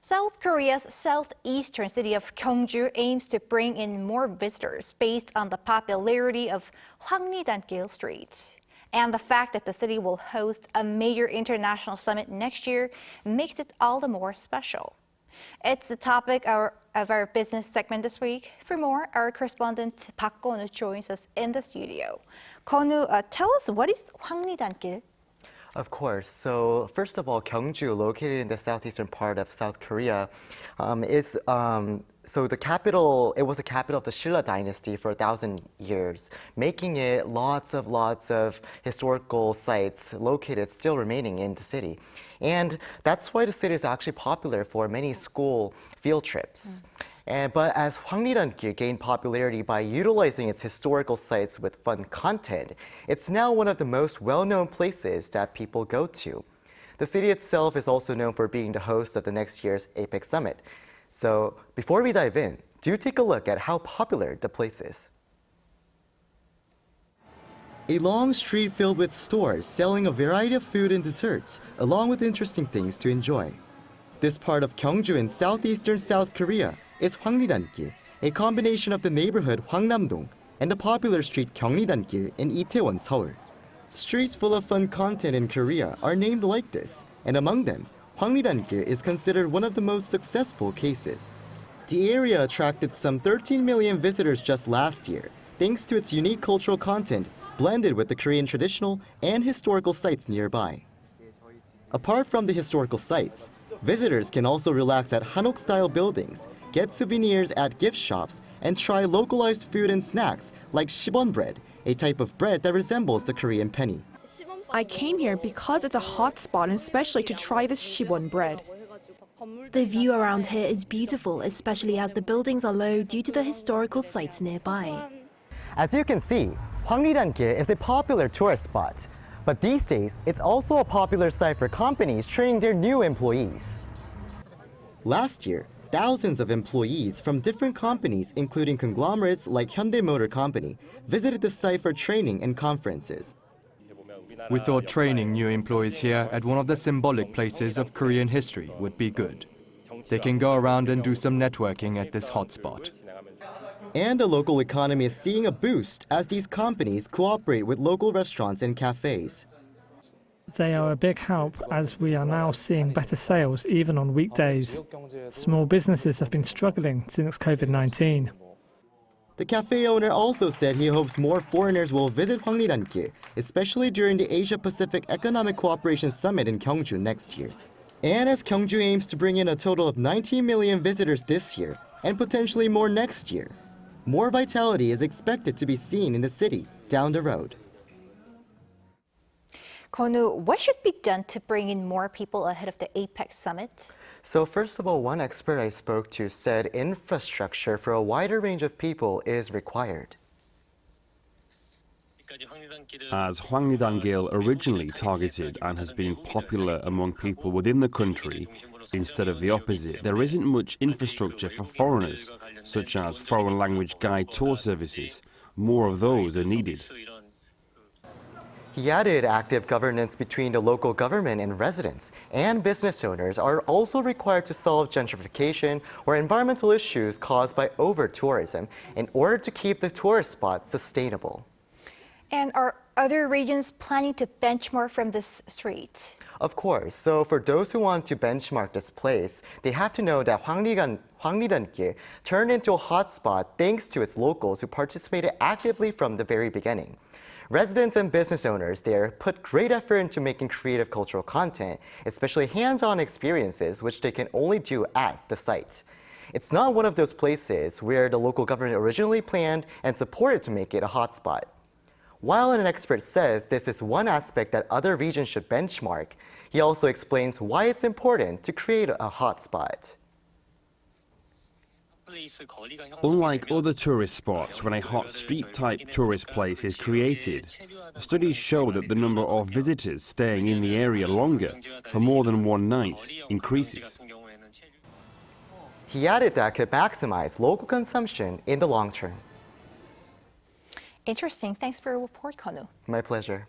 South Korea's southeastern city of Gyeongju aims to bring in more visitors based on the popularity of Hwangnidan-gil Street. And the fact that the city will host a major international summit next year makes it all the more special. It's the topic of our business segment this week. For more, our correspondent Park Kun-woo joins us in the studio. Kun-woo, tell us, what is Hwangnidan-gil? Of course. So first of all, Gyeongju, located in the southeastern part of South Korea, so the capital. It was the capital of the Shilla Dynasty for 1,000 years, making it lots of historical sites located, still remaining in the city, and that's why the city is actually popular for many school field trips. But as Hwangnidan-gil gained popularity by utilizing its historical sites with fun content, it's now one of the most well-known places that people go to. The city itself is also known for being the host of the next year's APEC summit. So before we dive in, do take a look at how popular the place is. A long street filled with stores selling a variety of food and desserts, along with interesting things to enjoy. This part of Gyeongju in southeastern South Korea is Hwangnidan-gil, a combination of the neighborhood Hwangnam-dong and the popular street Gyeongnidan-gil in Itaewon, Seoul. Streets full of fun content in Korea are named like this, and among them, Hwangnidan-gil is considered one of the most successful cases. The area attracted some 13 million visitors just last year, thanks to its unique cultural content blended with the Korean traditional and historical sites nearby. Apart from the historical sites, visitors can also relax at Hanok-style buildings, get souvenirs at gift shops, and try localized food and snacks like shibon bread, a type of bread that resembles the Korean penny. I came here because it's a hot spot and especially to try this shibon bread. The view around here is beautiful, especially as the buildings are low due to the historical sites nearby. As you can see, Hwangnidan-gil is a popular tourist spot. But these days, it's also a popular site for companies training their new employees. Last year, thousands of employees from different companies, including conglomerates like Hyundai Motor Company, visited the site for training and conferences. We thought training new employees here at one of the symbolic places of Korean history would be good. They can go around and do some networking at this hotspot. And the local economy is seeing a boost as these companies cooperate with local restaurants and cafes. They are a big help as we are now seeing better sales even on weekdays. Small businesses have been struggling since COVID-19. The cafe owner also said he hopes more foreigners will visit Hwangnidan-gil, especially during the Asia-Pacific Economic Cooperation Summit in Gyeongju next year. And as Gyeongju aims to bring in a total of 19 million visitors this year, and potentially more next year, more vitality is expected to be seen in the city down the road. Kun-woo, what should be done to bring in more people ahead of the APEC summit? So first of all, one expert I spoke to said infrastructure for a wider range of people is required. As Hwangnidan-gil originally targeted and has been popular among people within the country, instead of the opposite, there isn't much infrastructure for foreigners, such as foreign language guide tour services. More of those are needed. He added active governance between the local government and residents, and business owners are also required to solve gentrification or environmental issues caused by over-tourism in order to keep the tourist spot sustainable. And are other regions planning to benchmark from this street? Of course. So for those who want to benchmark this place, they have to know that Hwangnidan-gil turned into a hotspot thanks to its locals who participated actively from the very beginning. Residents and business owners there put great effort into making creative cultural content, especially hands-on experiences, which they can only do at the site. It's not one of those places where the local government originally planned and supported to make it a hotspot. While an expert says this is one aspect that other regions should benchmark, he also explains why it's important to create a hotspot. Unlike other tourist spots, when a hot street-type tourist place is created, studies show that the number of visitors staying in the area longer for more than one night increases. He added that could maximize local consumption in the long term. Interesting. Thanks for your report, Kun-woo. My pleasure.